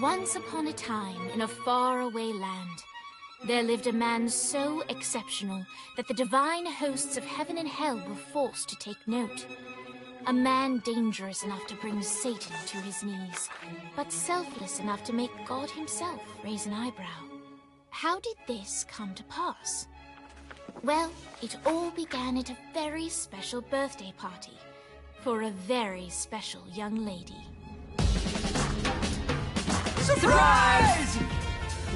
Once upon a time, in a faraway land, there lived a man so exceptional that the divine hosts of heaven and hell were forced to take note. A man dangerous enough to bring Satan to his knees, but selfless enough to make God himself raise an eyebrow. How did this come to pass? Well, it all began at a very special birthday party for a very special young lady. Surprise!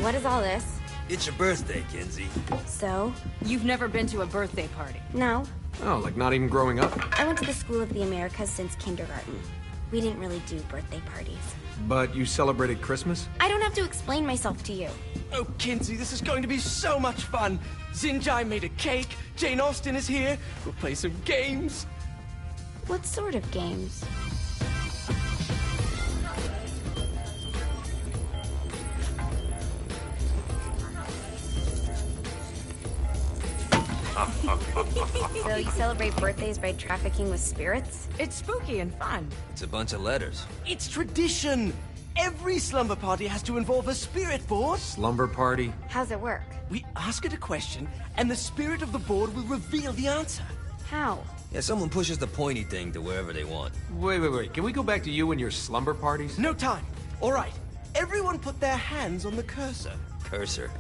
What is all this? It's your birthday, Kinsey. So? You've never been to a birthday party? No. Oh, like not even growing up? I went to the School of the Americas since kindergarten. We didn't really do birthday parties. But you celebrated Christmas? I don't have to explain myself to you. Oh, Kinsey, this is going to be so much fun. Zinjai made a cake, Jane Austen is here, we'll play some games. What sort of games? So you celebrate birthdays by trafficking with spirits? It's spooky and fun. It's a bunch of letters. It's tradition. Every slumber party has to involve a spirit board. Slumber party? How's it work? We ask it a question, and the spirit of the board will reveal the answer. How? Yeah, someone pushes the pointy thing to wherever they want. Wait. Can we go back to you and your slumber parties? No time. All right. Everyone put their hands on the cursor. Cursor.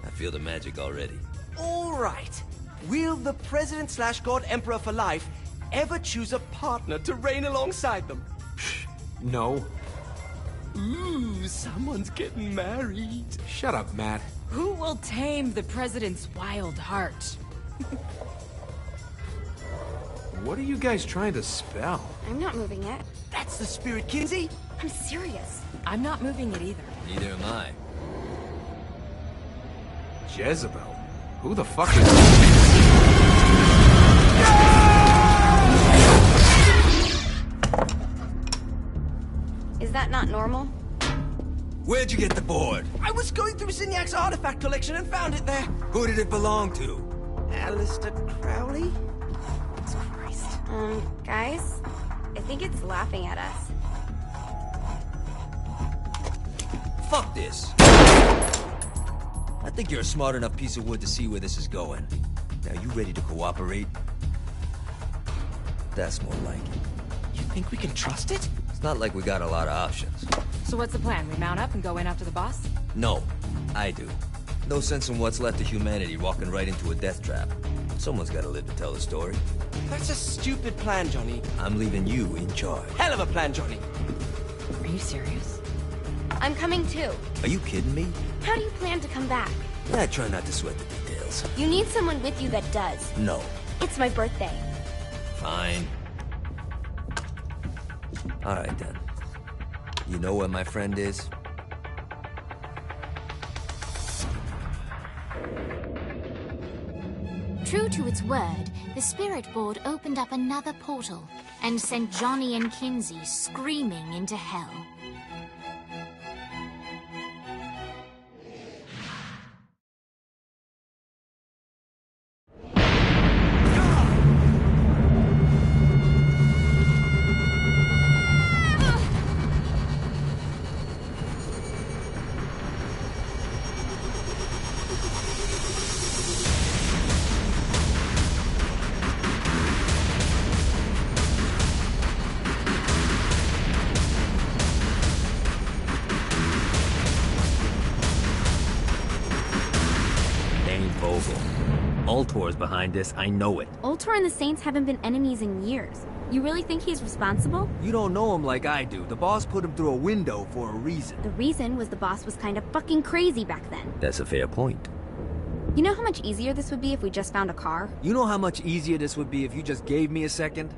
I feel the magic already. All right. Will the President/God Emperor for life ever choose a partner to reign alongside them? No. Ooh, someone's getting married. Shut up, Matt. Who will tame the president's wild heart? What are you guys trying to spell? I'm not moving it. That's the spirit, Kinsey. I'm serious. I'm not moving it either. Neither am I. Jezebel? Who the fuck is... Is that not normal? Where'd you get the board? I was going through Zinyak's artifact collection and found it there. Who did it belong to? Alistair Crowley? Christ. Guys? I think it's laughing at us. Fuck this. I think you're a smart enough piece of wood to see where this is going. Now, you ready to cooperate? That's more like it. You think we can trust it? It's not like we got a lot of options. So what's the plan? We mount up and go in after the boss? No, I do. No sense in what's left of humanity walking right into a death trap. Someone's gotta live to tell the story. That's a stupid plan, Johnny. I'm leaving you in charge. Hell of a plan, Johnny. Are you serious? I'm coming too. Are you kidding me? How do you plan to come back? I try not to sweat the details. You need someone with you that does. No. It's my birthday. Fine. Alright then. You know where my friend is? True to its word, the spirit board opened up another portal and sent Johnny and Kinsey screaming into hell. Ultor's behind this, I know it. Ultor and the Saints haven't been enemies in years. You really think he's responsible? You don't know him like I do. The boss put him through a window for a reason. The reason was the boss was kind of fucking crazy back then. That's a fair point. You know how much easier this would be if we just found a car? You know how much easier this would be if you just gave me a second?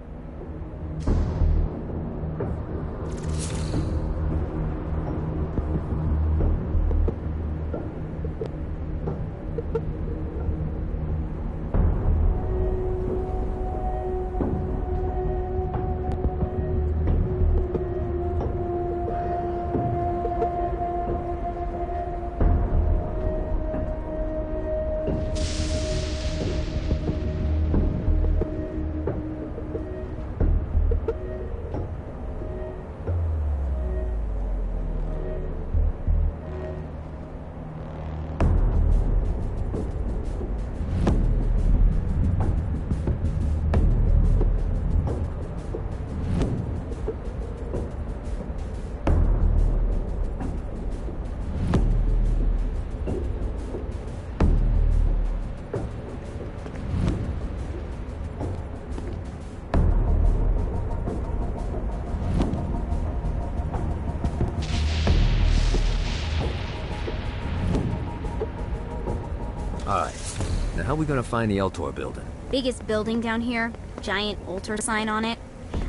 how are we gonna find the Eltor building? Biggest building down here, giant altar sign on it.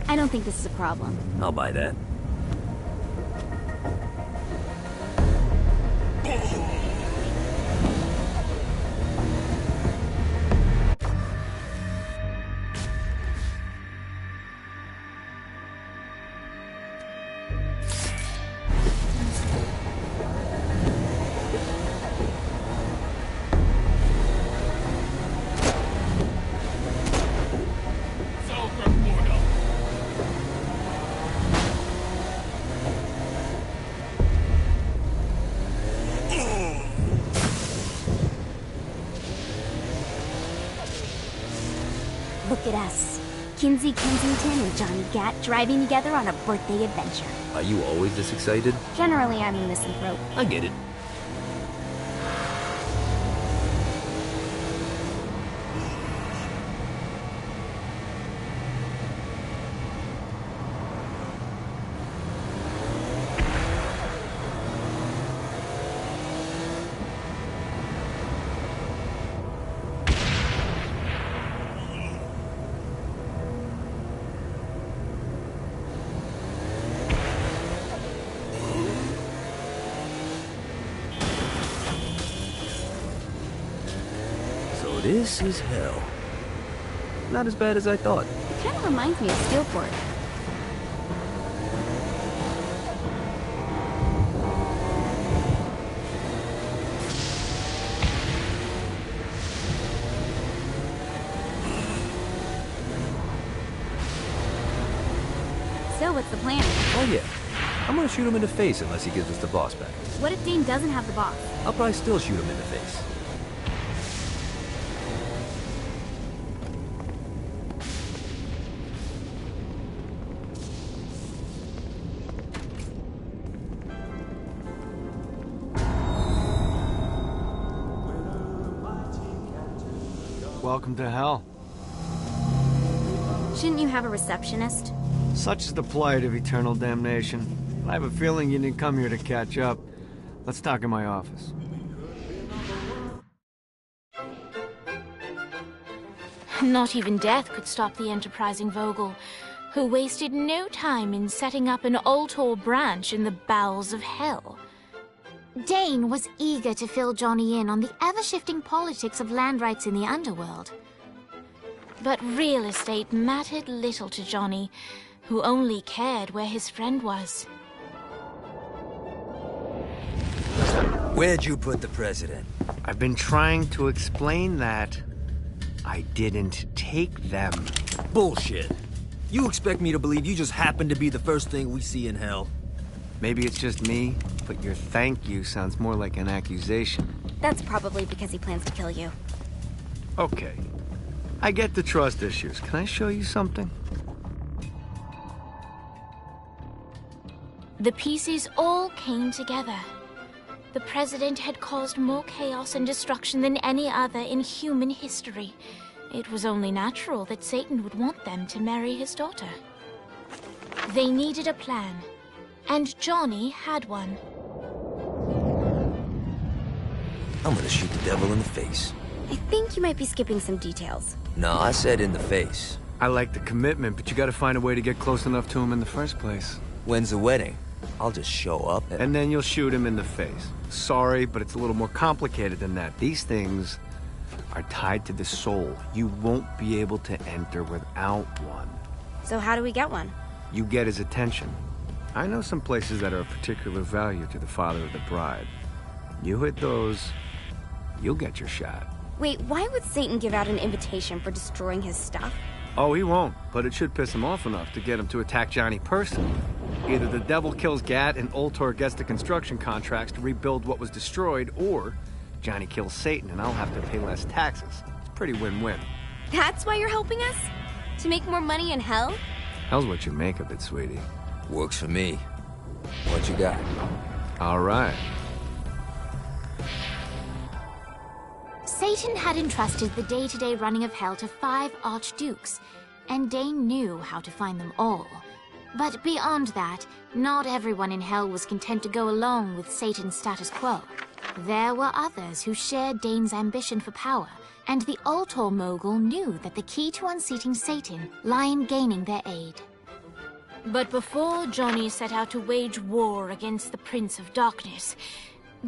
I don't think this is a problem. I'll buy that. Look at us. Kinsey Kensington and Johnny Gat driving together on a birthday adventure. Are you always this excited? Generally, I'm a misanthrope. I get it. This is hell. Not as bad as I thought. It kind of reminds me of Steelport. So, what's the plan? Oh yeah. I'm gonna shoot him in the face unless he gives us the boss back. What if Dane doesn't have the boss? I'll probably still shoot him in the face. Welcome to hell. Shouldn't you have a receptionist? Such is the plight of eternal damnation. I have a feeling you didn't come here to catch up. Let's talk in my office. Not even death could stop the enterprising Vogel, who wasted no time in setting up an Altor branch in the bowels of hell. Dane was eager to fill Johnny in on the ever-shifting politics of land rights in the underworld. But real estate mattered little to Johnny, who only cared where his friend was. Where'd you put the president? I've been trying to explain that. I didn't take them. Bullshit. You expect me to believe you just happened to be the first thing we see in hell? Maybe it's just me, but your thank you sounds more like an accusation. That's probably because he plans to kill you. Okay. I get the trust issues. Can I show you something? The pieces all came together. The president had caused more chaos and destruction than any other in human history. It was only natural that Satan would want them to marry his daughter. They needed a plan, and Johnny had one. I'm gonna shoot the devil in the face. I think you might be skipping some details. No, I said in the face. I like the commitment, but you gotta find a way to get close enough to him in the first place. When's the wedding? I'll just show up And then you'll shoot him in the face. Sorry, but it's a little more complicated than that. These things are tied to the soul. You won't be able to enter without one. So how do we get one? You get his attention. I know some places that are of particular value to the father of the bride. You hit those, you'll get your shot. Wait, why would Satan give out an invitation for destroying his stuff? Oh, he won't, but it should piss him off enough to get him to attack Johnny personally. Either the devil kills Gat and Ultor gets the construction contracts to rebuild what was destroyed, or Johnny kills Satan and I'll have to pay less taxes. It's pretty win-win. That's why you're helping us? To make more money in hell? Hell's what you make of it, sweetie. Works for me. What you got? All right. Satan had entrusted the day-to-day running of hell to 5 archdukes, and Dane knew how to find them all. But beyond that, not everyone in hell was content to go along with Satan's status quo. There were others who shared Dane's ambition for power And the Ultor mogul knew that the key to unseating Satan lay in gaining their aid. But before Johnny set out to wage war against the Prince of Darkness,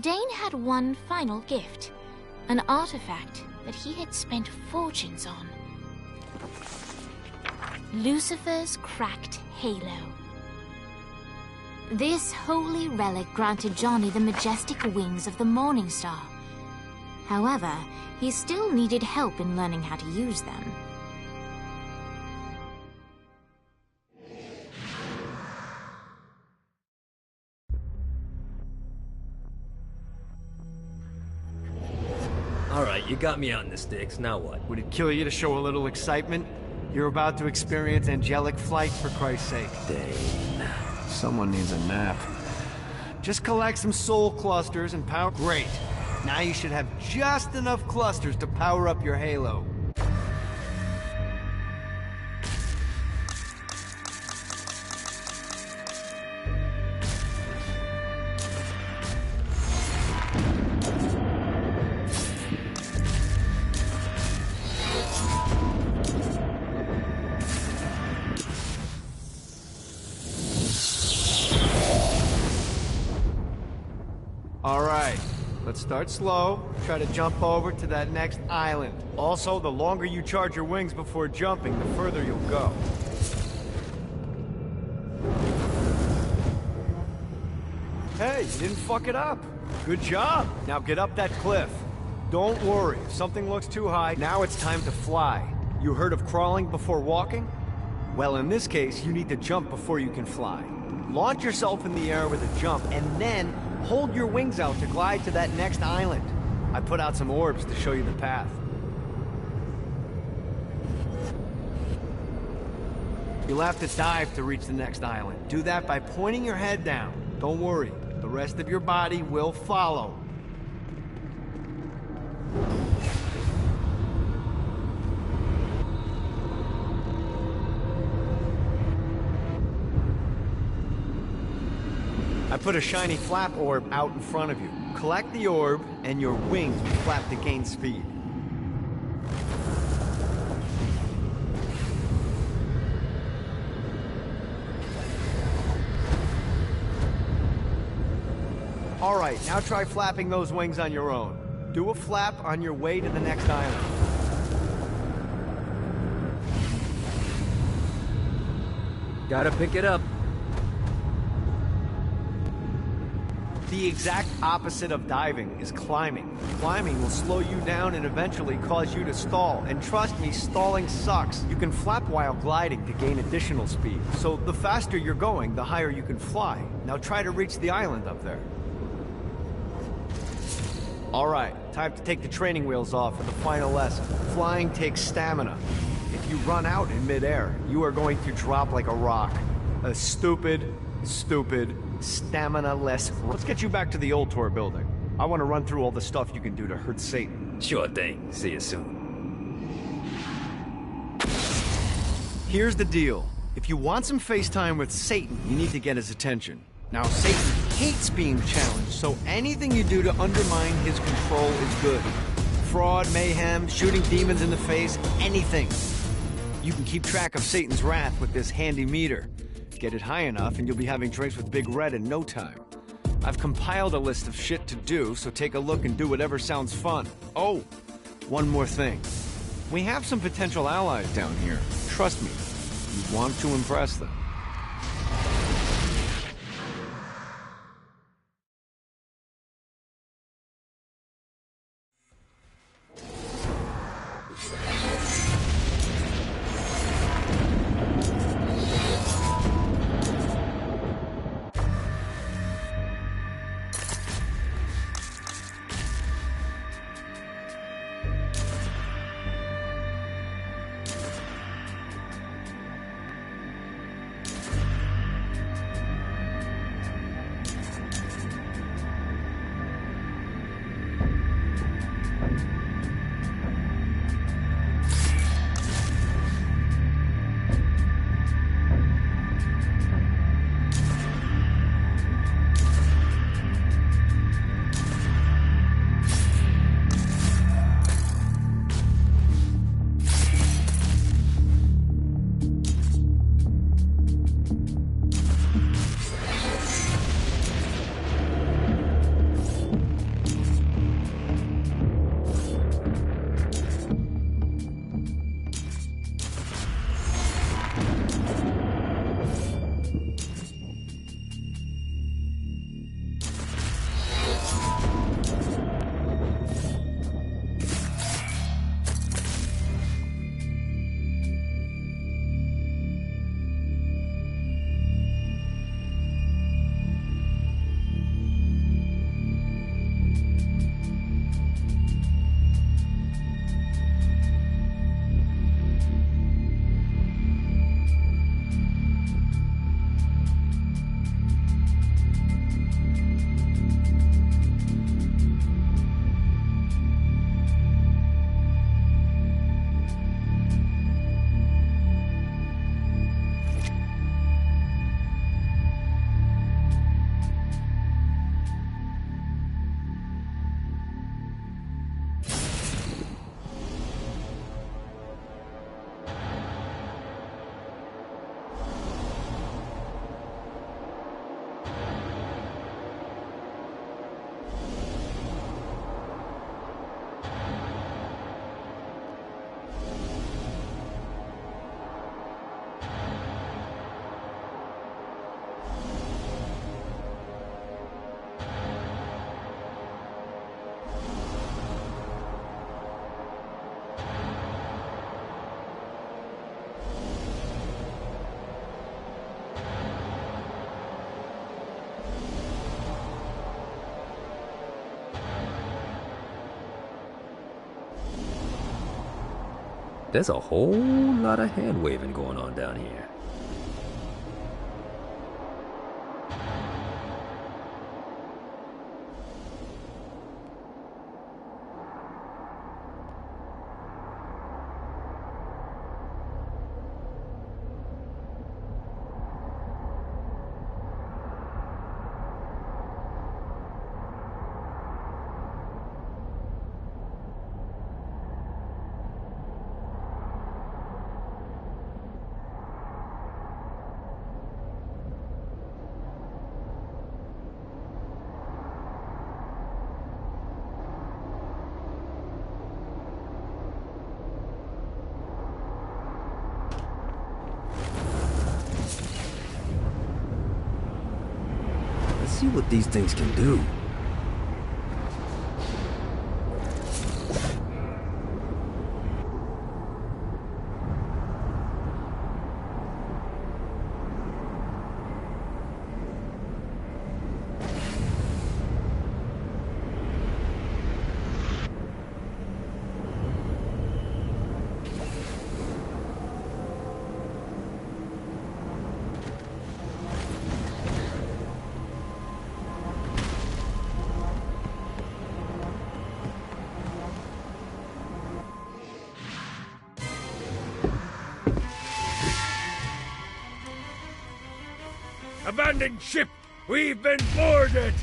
Dane had one final gift, an artifact that he had spent fortunes on. Lucifer's cracked halo. This holy relic granted Johnny the majestic wings of the Morning Star. However, he still needed help in learning how to use them. Alright, you got me out in the sticks, now what? Would it kill you to show a little excitement? You're about to experience angelic flight, for Christ's sake. Dane. Someone needs a nap. Just collect some soul clusters and power... Great! Now you should have just enough clusters to power up your halo. Alright, let's start slow. Try to jump over to that next island. Also, the longer you charge your wings before jumping, the further you'll go. Hey, you didn't fuck it up. Good job. Now get up that cliff. Don't worry, if something looks too high, now it's time to fly. You heard of crawling before walking? Well, in this case, you need to jump before you can fly. Launch yourself in the air with a jump, and then hold your wings out to glide to that next island. I put out some orbs to show you the path. You'll have to dive to reach the next island. Do that by pointing your head down. Don't worry, the rest of your body will follow. I put a shiny flap orb out in front of you. Collect the orb, and your wings will flap to gain speed. Alright, now try flapping those wings on your own. Do a flap on your way to the next island. Gotta pick it up. The exact opposite of diving is climbing. Climbing will slow you down and eventually cause you to stall. And trust me, stalling sucks. You can flap while gliding to gain additional speed. So the faster you're going, the higher you can fly. Now try to reach the island up there. Alright, time to take the training wheels off for the final lesson. Flying takes stamina. If you run out in midair, you are going to drop like a rock. A stupid, stamina-less... Let's get you back to the Ultor building. I want to run through all the stuff you can do to hurt Satan. Sure thing. See you soon. Here's the deal. If you want some FaceTime with Satan, you need to get his attention. Now, Satan hates being challenged, so anything you do to undermine his control is good. Fraud, mayhem, shooting demons in the face, anything. You can keep track of Satan's wrath with this handy meter. Get it high enough and you'll be having drinks with Big Red in no time. I've compiled a list of shit to do, so take a look and do whatever sounds fun. Oh, one more thing. We have some potential allies down here. Trust me, you want to impress them. There's a whole lot of hand-waving going on down here. See what these things can do. Abandoned ship! We've been boarded!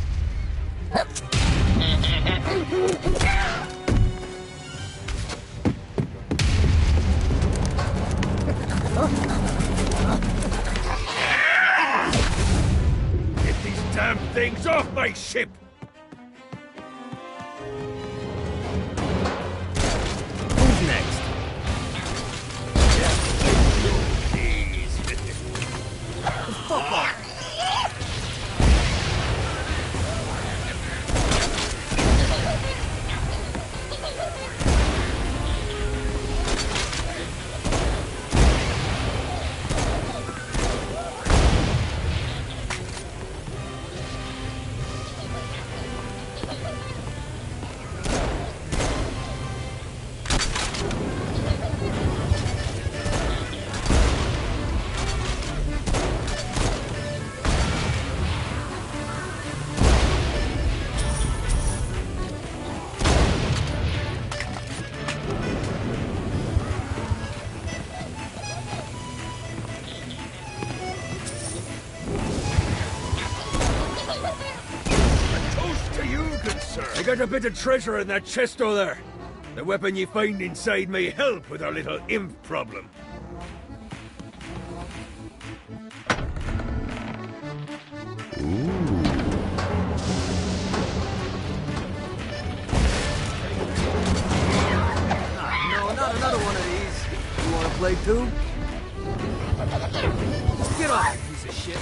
Get these damn things off my ship! Who's next? Fuck off! I got a bit of treasure in that chest over there. The weapon you find inside may help with our little imp problem. No, not another one of these. You wanna play too? Get off, you piece of shit.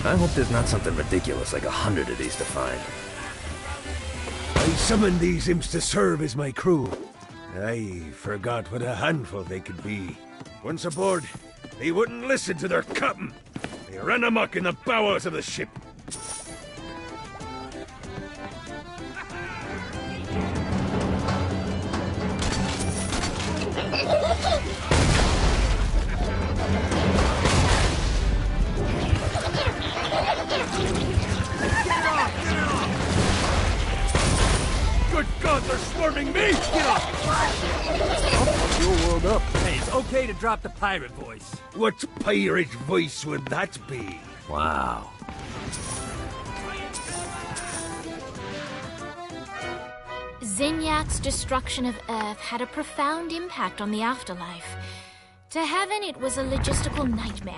I hope there's not something ridiculous like 100 of these to find. I summoned these imps to serve as my crew. I forgot what a handful they could be. Once aboard, they wouldn't listen to their captain. They ran amok in the bowels of the ship. Good God, they're swarming me! Get off! Your world up. Hey, it's okay to drop the pirate voice. What pirate voice would that be? Wow. Zinyak's destruction of Earth had a profound impact on the afterlife. To heaven, it was a logistical nightmare.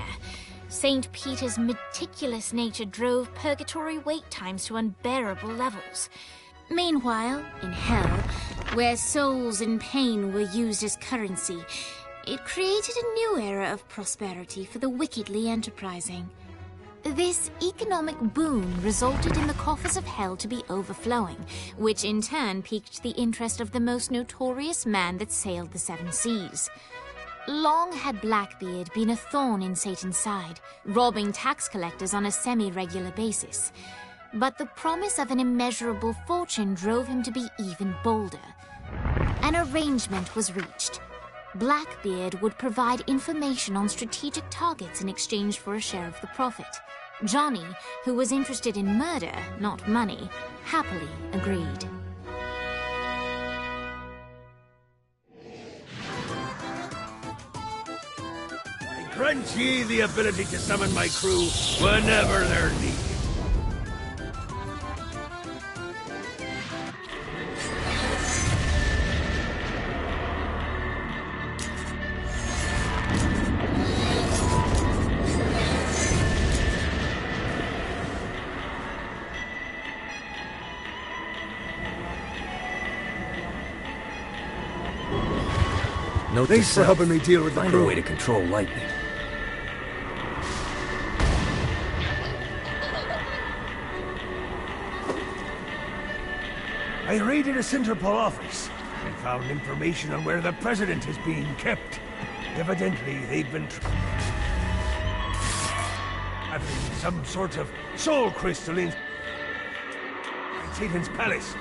St. Peter's meticulous nature drove purgatory wait times to unbearable levels. Meanwhile, in hell, where souls in pain were used as currency, it created a new era of prosperity for the wickedly enterprising. This economic boon resulted in the coffers of hell to be overflowing, which in turn piqued the interest of the most notorious man that sailed the seven seas. Long had Blackbeard been a thorn in Satan's side, robbing tax collectors on a semi-regular basis. But the promise of an immeasurable fortune drove him to be even bolder. An arrangement was reached. Blackbeard would provide information on strategic targets in exchange for a share of the profit. Johnny, who was interested in murder, not money, happily agreed. I grant ye the ability to summon my crew whenever they're needed. Note Thanks to for self. helping me deal with the Find crew. a way to control lightning. I raided a Centerpol office and found information on where the president is being kept. Evidently, they've been having some sort of soul crystal in Satan's palace.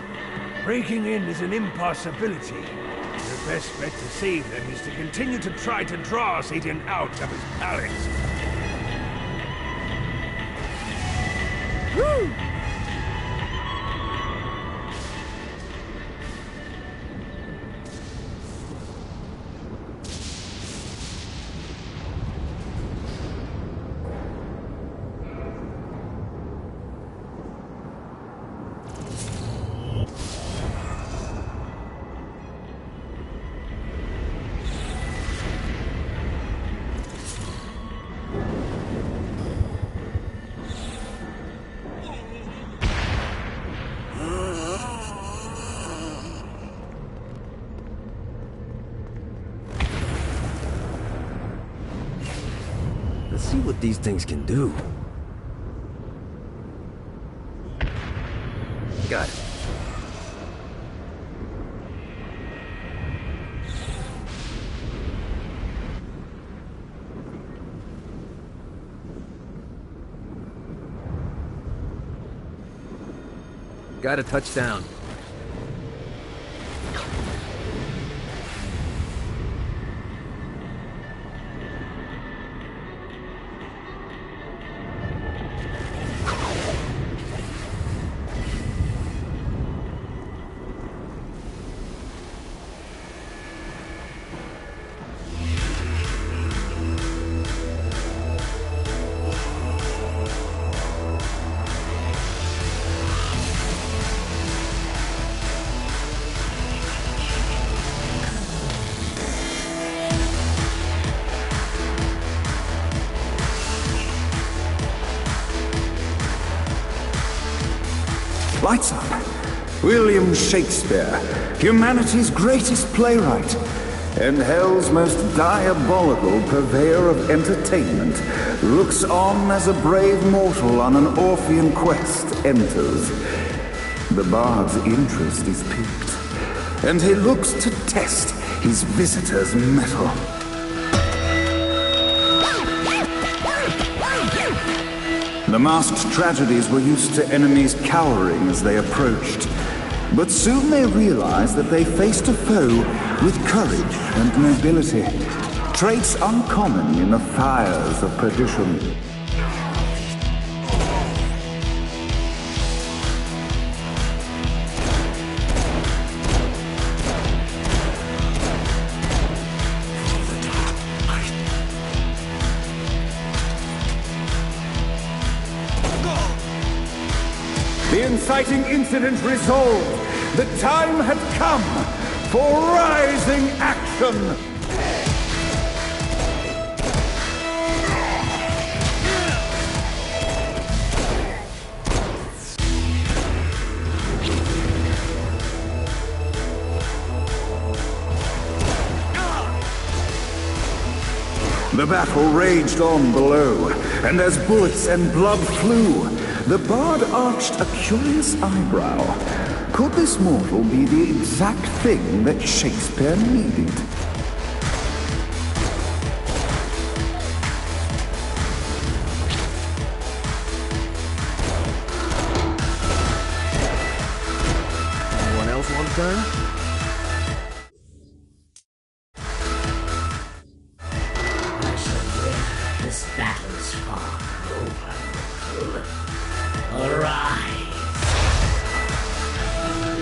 Breaking in is an impossibility. Your best bet to save them is to continue to try to draw Satan out of his palace. Woo! Let's see what these things can do. Got it. Got a touchdown. Lights up. William Shakespeare, humanity's greatest playwright, and hell's most diabolical purveyor of entertainment, looks on as a brave mortal on an Orphean quest enters. The bard's interest is piqued, and he looks to test his visitor's mettle. The masked tragedies were used to enemies cowering as they approached. But soon they realized that they faced a foe with courage and nobility, traits uncommon in the fires of perdition. The inciting incident resolved. The time had come for rising action. The battle raged on below, and as bullets and blood flew, the bard arched a curious eyebrow. Could this mortal be the exact thing that Shakespeare needed? Anyone else want a turn? This battle is far from over. Arise!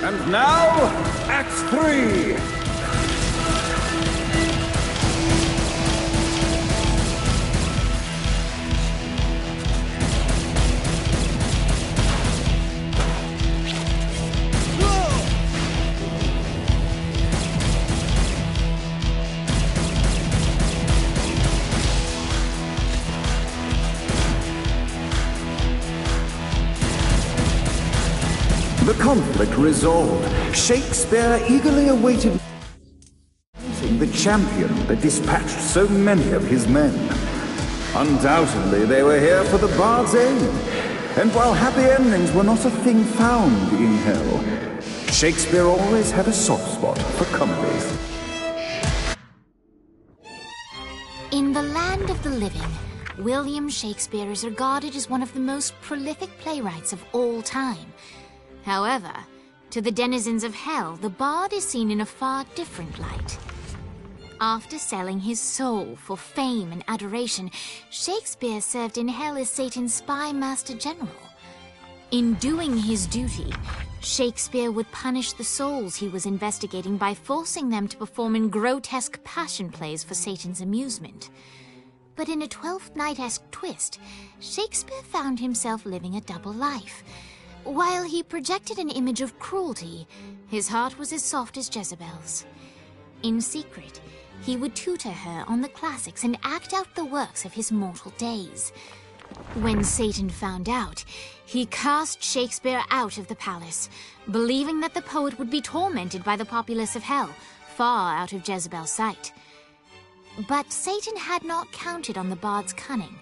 And now, Act 3! The conflict resolved, Shakespeare eagerly awaited the champion that dispatched so many of his men. Undoubtedly, they were here for the bard's aid, and while happy endings were not a thing found in hell, Shakespeare always had a soft spot for comedies. In the land of the living, William Shakespeare is regarded as one of the most prolific playwrights of all time. However, to the denizens of hell, the bard is seen in a far different light. After selling his soul for fame and adoration, Shakespeare served in hell as Satan's spy master general. In doing his duty, Shakespeare would punish the souls he was investigating by forcing them to perform in grotesque passion plays for Satan's amusement. But in a Twelfth Night-esque twist, Shakespeare found himself living a double life. While he projected an image of cruelty, his heart was as soft as Jezebel's. In secret, he would tutor her on the classics and act out the works of his mortal days. When Satan found out, he cast Shakespeare out of the palace, believing that the poet would be tormented by the populace of hell, far out of Jezebel's sight. But Satan had not counted on the bard's cunning.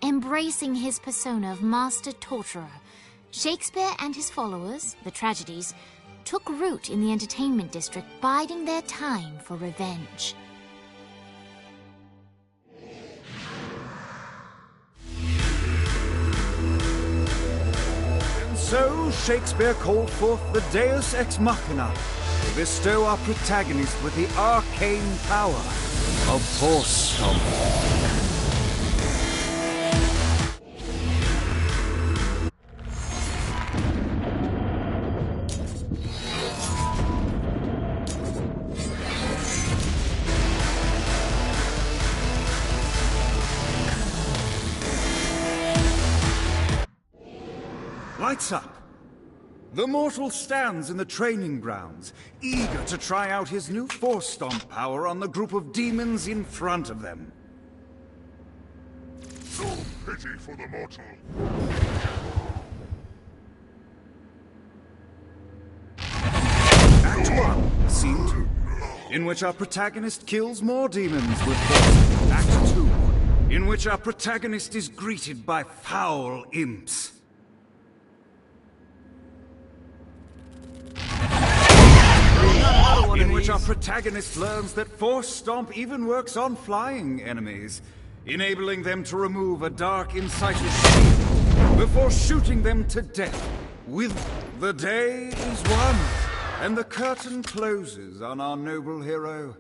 Embracing his persona of master torturer, Shakespeare and his followers, the tragedies, took root in the entertainment district, biding their time for revenge. And so Shakespeare called forth the Deus Ex Machina to bestow our protagonist with the arcane power of Force Stomp. Lights up. The mortal stands in the training grounds, eager to try out his new Force Stomp power on the group of demons in front of them. No pity for the mortal. Act 1, Scene 2, in which our protagonist kills more demons with force. Act 2, in which our protagonist is greeted by foul imps. In which our protagonist learns that Force Stomp even works on flying enemies, enabling them to remove a dark inciter's shield before shooting them to death. With the day is won, and the curtain closes on our noble hero.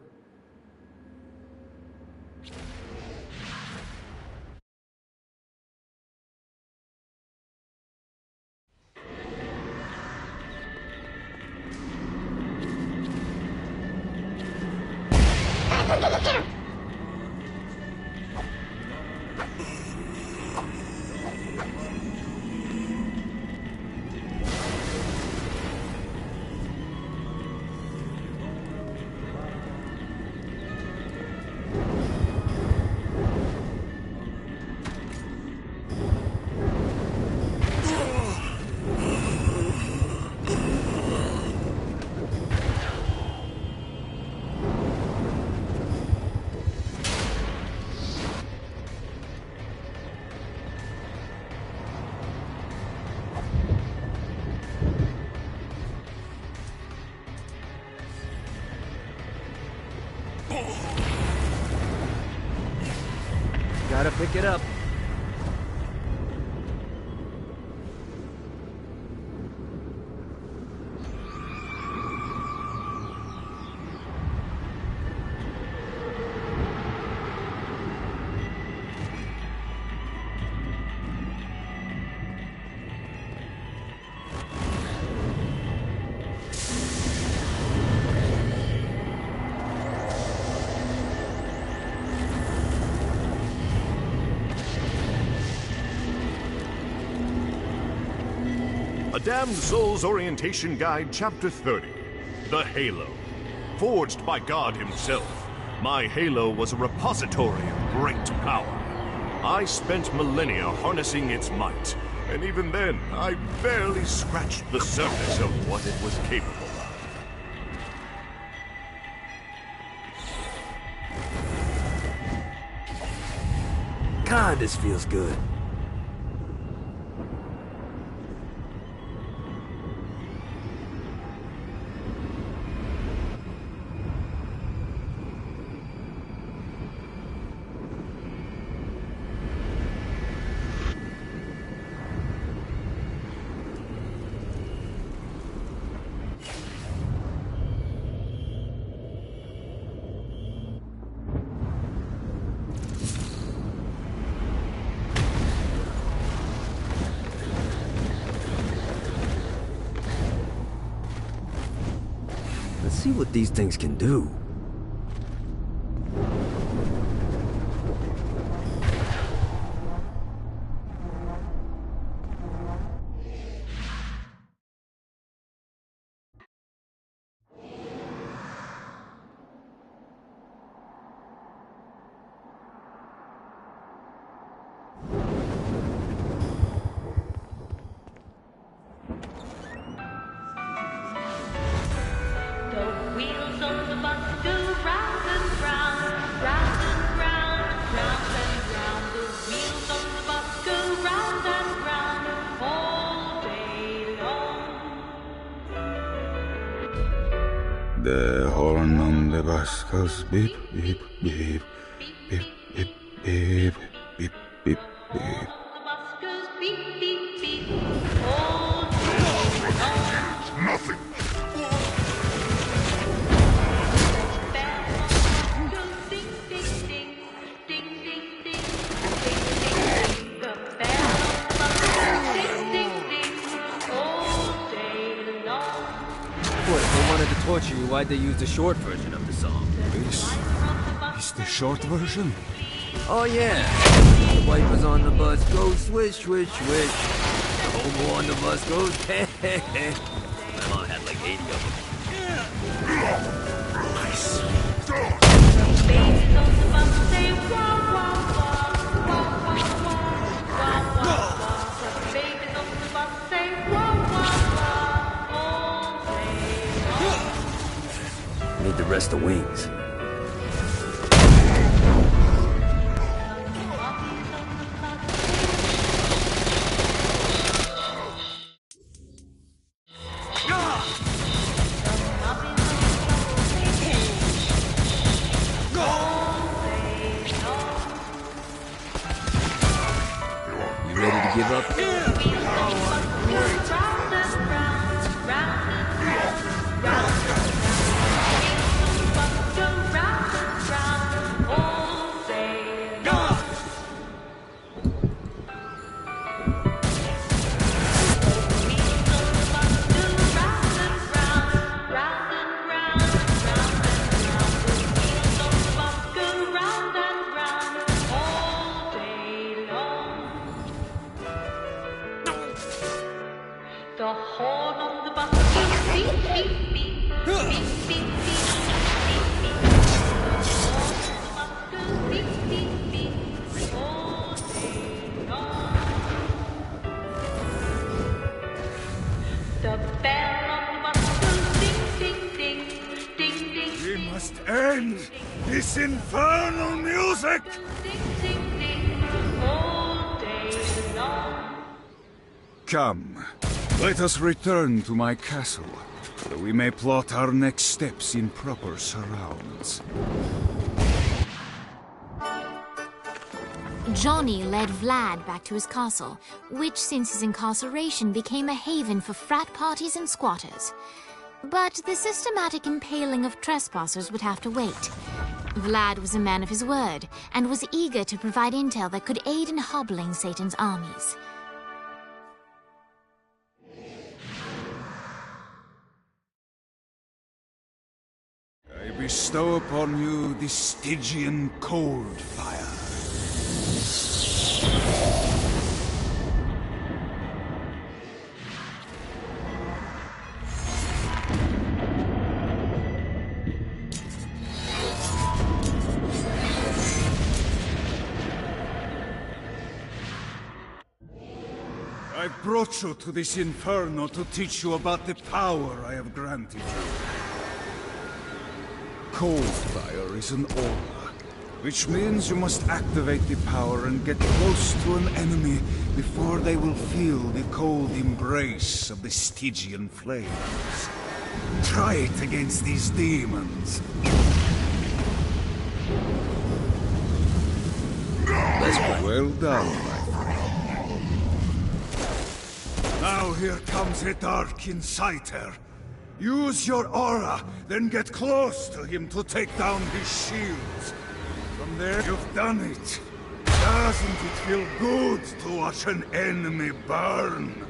Gotta pick it up. A Damned Soul's Orientation Guide, Chapter 30. The Halo. Forged by God himself, my Halo was a repository of great power. I spent millennia harnessing its might, and even then, I barely scratched the surface of what it was capable of. God, this feels good. Let's see what these things can do. The horn on the bus goes beep, beep, beep, beep, beep, beep, beep, beep, beep. Nothing. What, if they wanted to torture you, why'd they use the short version of the song? This is the short version. Oh yeah. The wipers on the bus go swish, swish, swish. The hobo on the bus goes heh, heh, heh. My mom had like 80 of them. Need the rest of wings. You ready to give up? The horn on the bus goes beep, beep, beep, beep, beep, beep, beep, beep, all day long. The bell on the bus goes ding, ding, ding, ding, ding. We must end this infernal music! Ding, ding, ding, all day long. Come, let us return to my castle, so we may plot our next steps in proper surrounds. Johnny led Vlad back to his castle, which since his incarceration became a haven for frat parties and squatters. But the systematic impaling of trespassers would have to wait. Vlad was a man of his word, and was eager to provide intel that could aid in hobbling Satan's armies. I bestow upon you the Stygian cold fire. I brought you to this inferno to teach you about the power I have granted you. Cold fire is an aura, which means you must activate the power and get close to an enemy before they will feel the cold embrace of the Stygian flames. Try it against these demons. Well done, my friend. Now here comes a dark inciter. Use your aura, then get close to him to take down his shields. From there, you've done it. Doesn't it feel good to watch an enemy burn?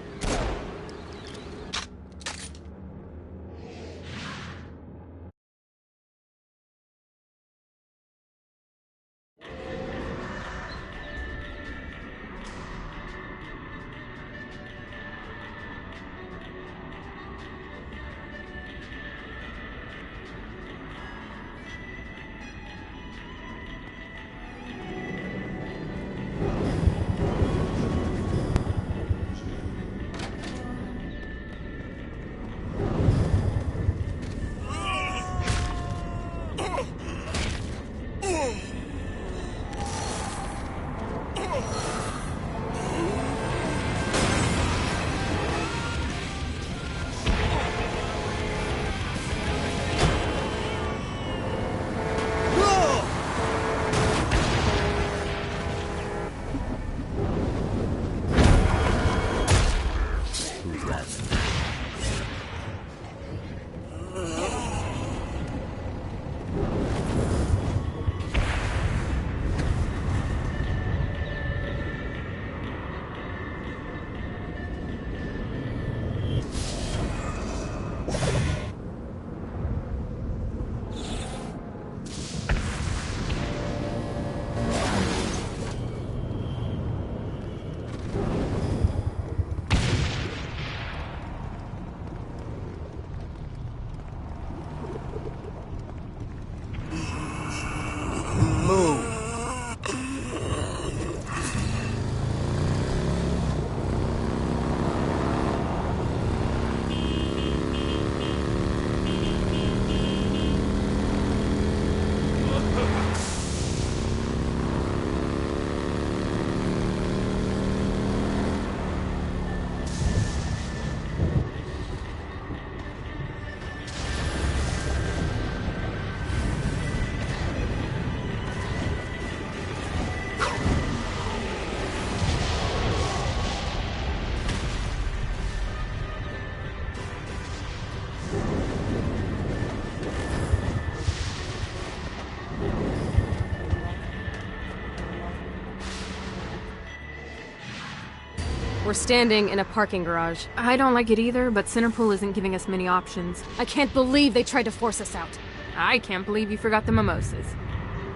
We're standing in a parking garage. I don't like it either, but Centerpool isn't giving us many options. I can't believe they tried to force us out. I can't believe you forgot the mimosas.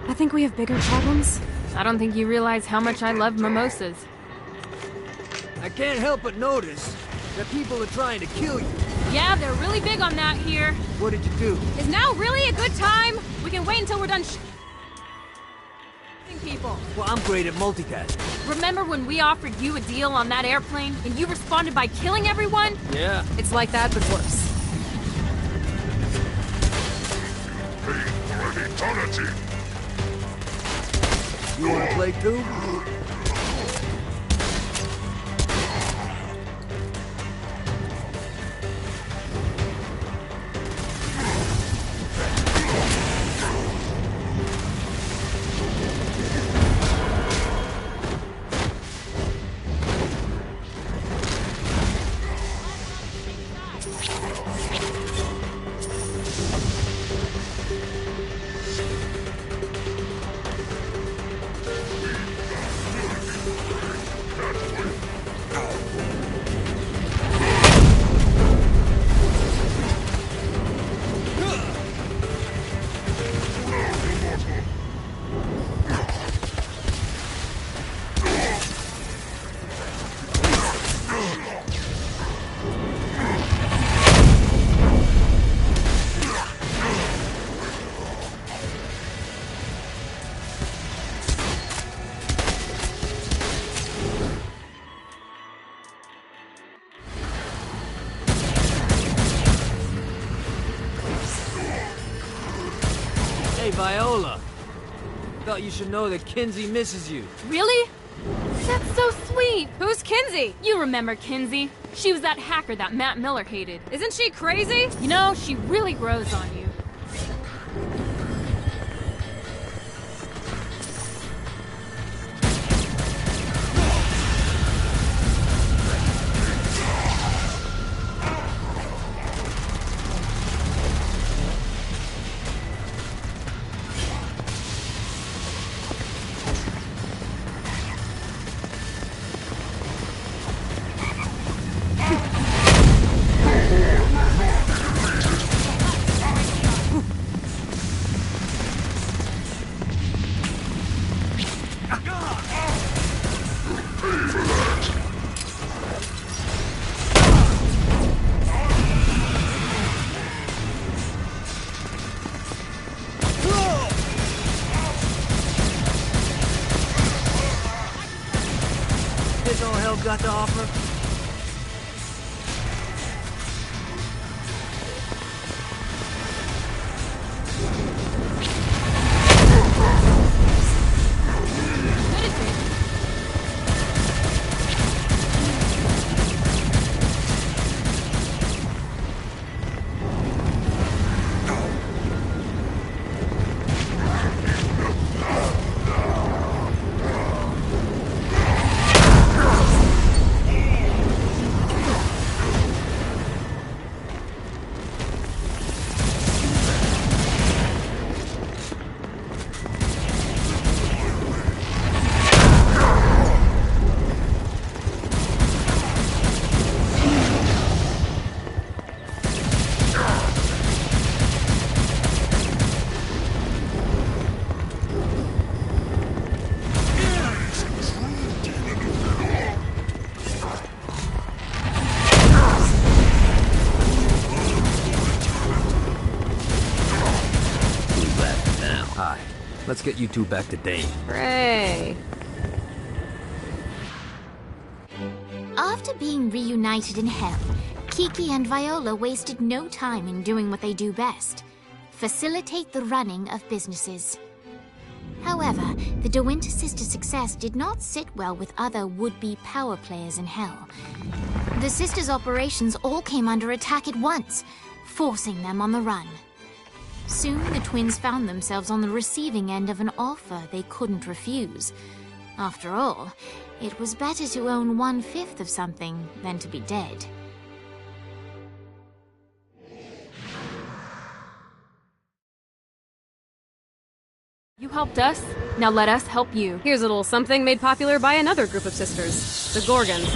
I think we have bigger problems. I don't think you realize how much I love mimosas. I can't help but notice that people are trying to kill you. Yeah, they're really big on that here. What did you do? Is now really a good time? We can wait until we're done people. Well, I'm great at multitasking. Remember when we offered you a deal on that airplane and you responded by killing everyone? Yeah. It's like that, but worse. Paid for an eternity. You wanna play too? Viola. Thought you should know that Kinsey misses you. Really? That's so sweet! Who's Kinsey? You remember Kinsey. She was that hacker that Matt Miller hated. Isn't she crazy? You know, she really grows on you. Here's all hell got to offer. Let's get you two back to Dane. Hooray! After being reunited in Hell, Kiki and Viola wasted no time in doing what they do best: facilitate the running of businesses. However, the De Winter sisters' success did not sit well with other would-be power players in Hell. The sisters' operations all came under attack at once, forcing them on the run. Soon, the twins found themselves on the receiving end of an offer they couldn't refuse. After all, it was better to own 1/5 of something than to be dead. You helped us, now let us help you. Here's a little something made popular by another group of sisters, the Gorgons.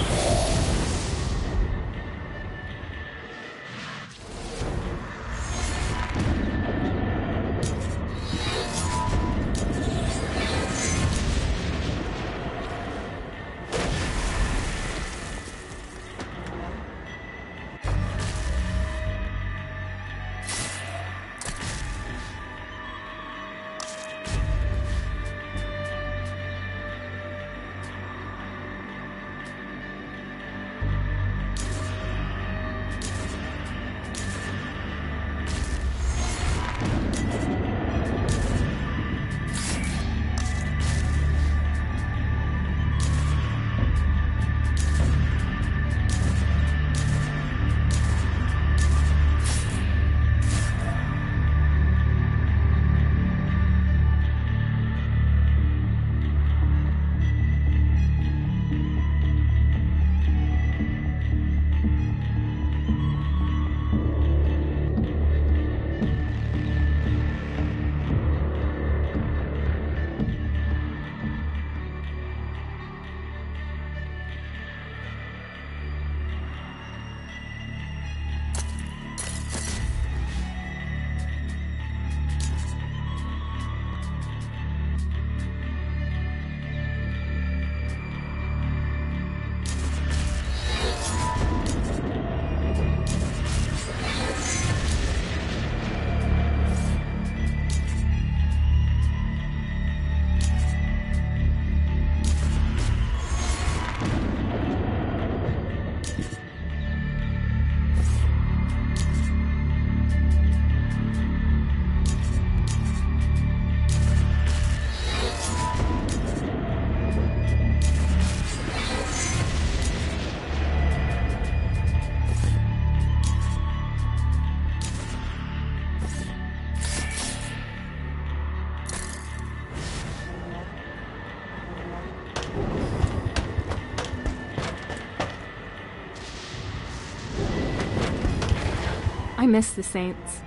I miss the Saints.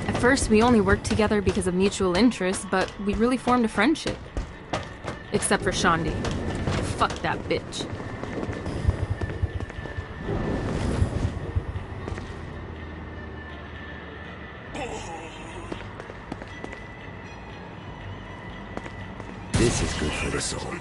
At first, we only worked together because of mutual interests, but we really formed a friendship. Except for Shaundi. Fuck that bitch. This is good for the soul.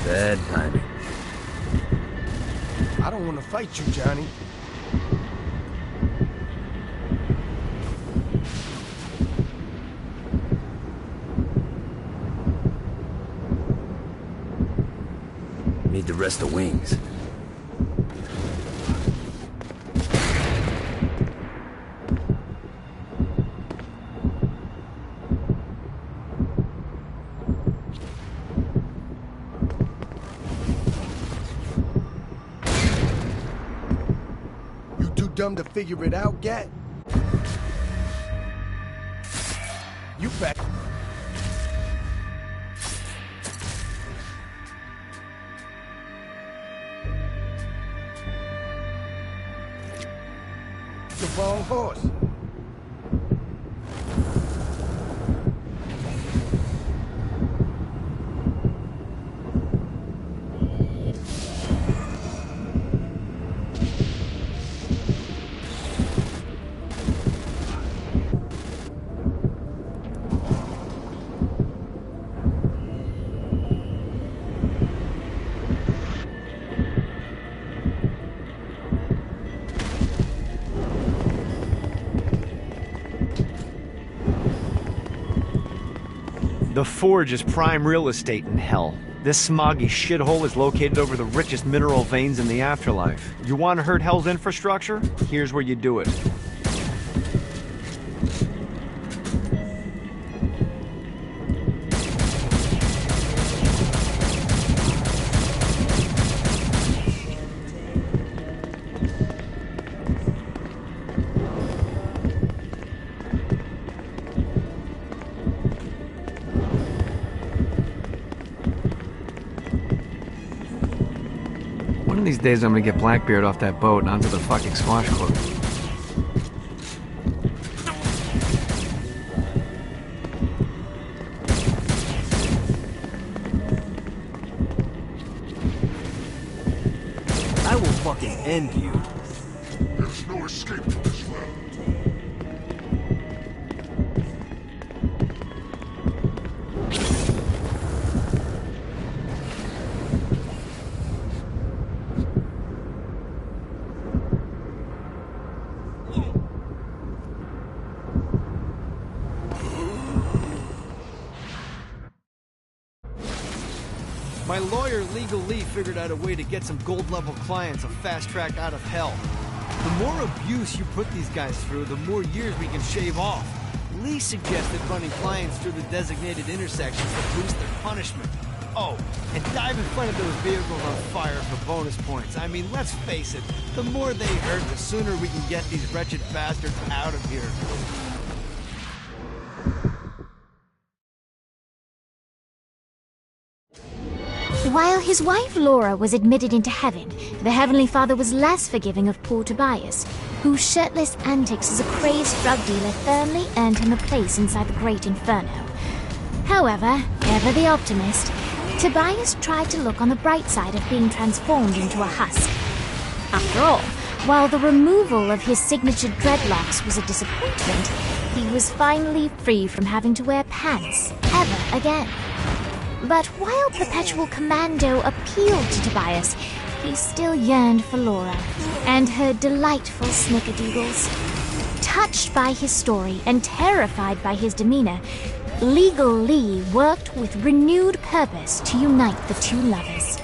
Bad timing. I don't want to fight you, Johnny. Need to rest the wings. Dumb to figure it out yet? You bet. The wrong horse. The Forge is prime real estate in hell. This smoggy shithole is located over the richest mineral veins in the afterlife. You want to hurt Hell's infrastructure? Here's where you do it. One of these days I'm gonna get Blackbeard off that boat and onto the fucking squash court. I will fucking end you. There's no escape from this land. My lawyer, Legal Lee, figured out a way to get some gold-level clients a fast track out of hell. The more abuse you put these guys through, the more years we can shave off. Lee suggested running clients through the designated intersections to boost their punishment. Oh, and dive in front of those vehicles on fire for bonus points. I mean, let's face it, the more they hurt, the sooner we can get these wretched bastards out of here. While his wife Laura was admitted into heaven, the Heavenly Father was less forgiving of poor Tobias, whose shirtless antics as a crazed drug dealer firmly earned him a place inside the Great Inferno. However, ever the optimist, Tobias tried to look on the bright side of being transformed into a husk. After all, while the removal of his signature dreadlocks was a disappointment, he was finally free from having to wear pants ever again. But while Perpetual Commando appealed to Tobias, he still yearned for Laura and her delightful snickerdoodles. Touched by his story and terrified by his demeanor, Legal Lee worked with renewed purpose to unite the two lovers.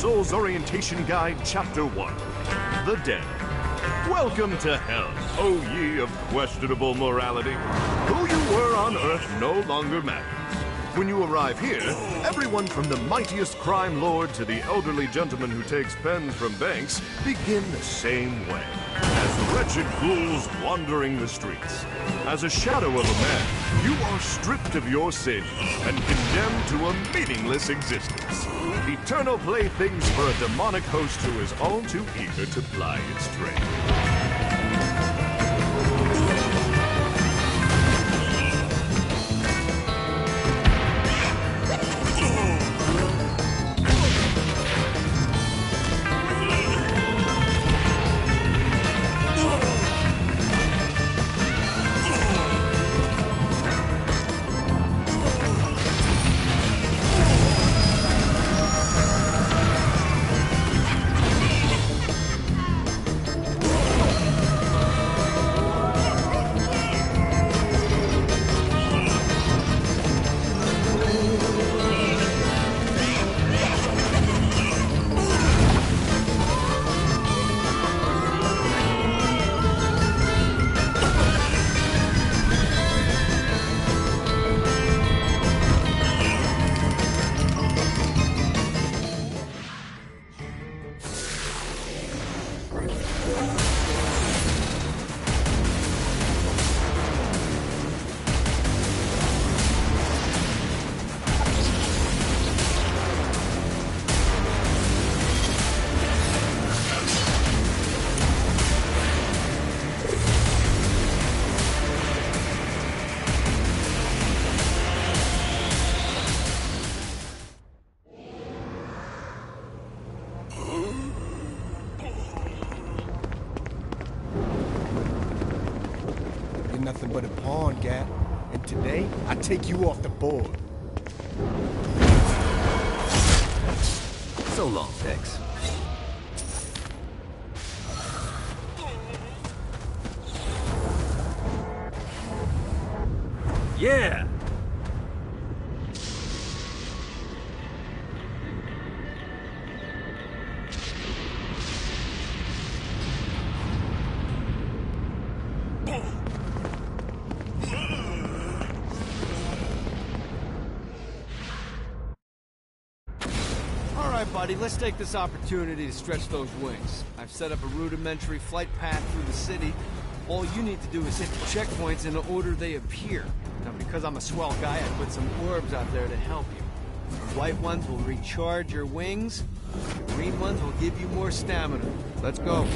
Soul's Orientation Guide, Chapter 1. The Dead. Welcome to hell, O ye of questionable morality. Who you were on Earth no longer matters. When you arrive here, everyone from the mightiest crime lord to the elderly gentleman who takes pens from banks begin the same way, as wretched fools wandering the streets. As a shadow of a man, you are stripped of your sins and condemned to a meaningless existence. Eternal playthings for a demonic host who is all too eager to ply its trade. nothing but a pawn, Gat. And today, I take you off the board. So long, Tex. Yeah! Alright, buddy, let's take this opportunity to stretch those wings. I've set up a rudimentary flight path through the city. All you need to do is hit the checkpoints in the order they appear. Now, because I'm a swell guy, I put some orbs out there to help you. The white ones will recharge your wings. The green ones will give you more stamina. Let's go.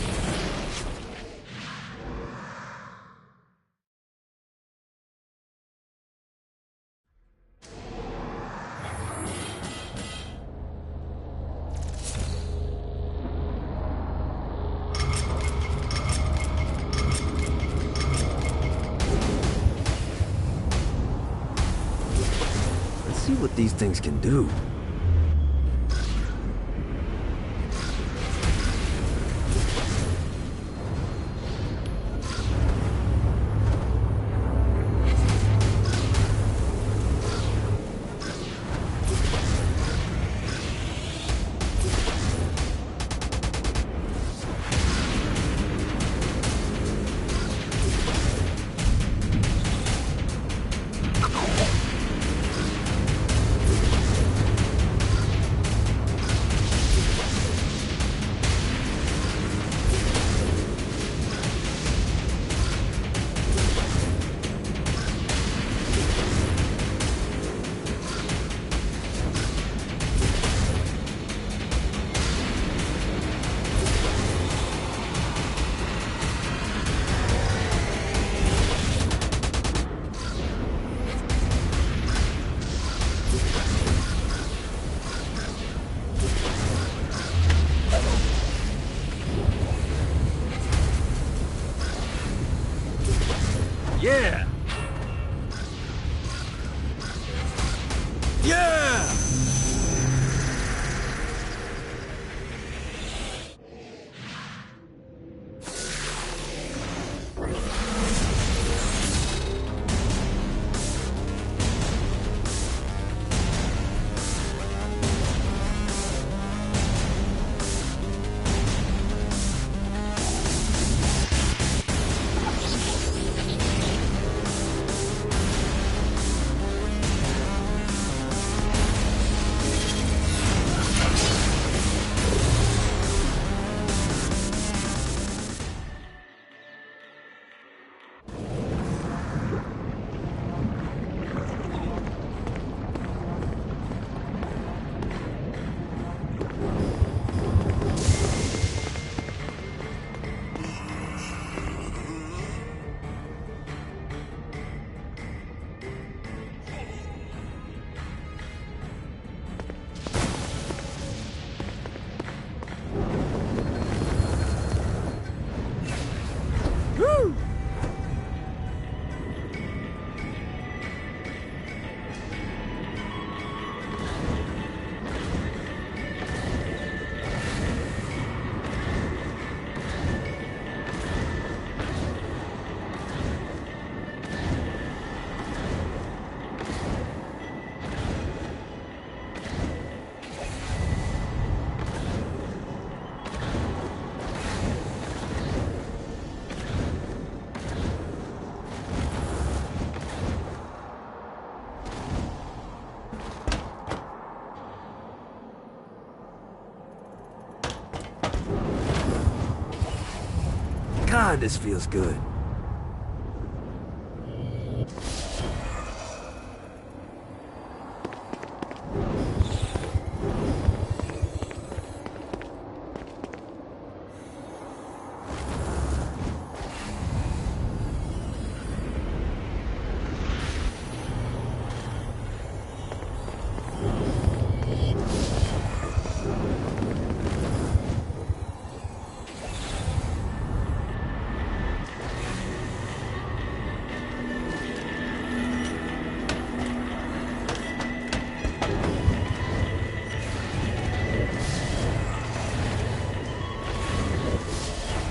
See what these things can do. Yeah! Yeah! God, this feels good.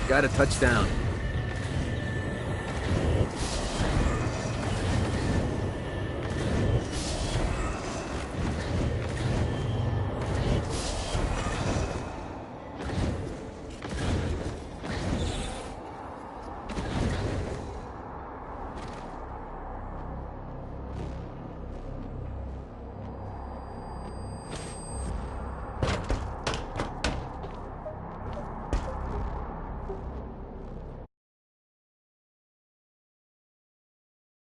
Got a touchdown.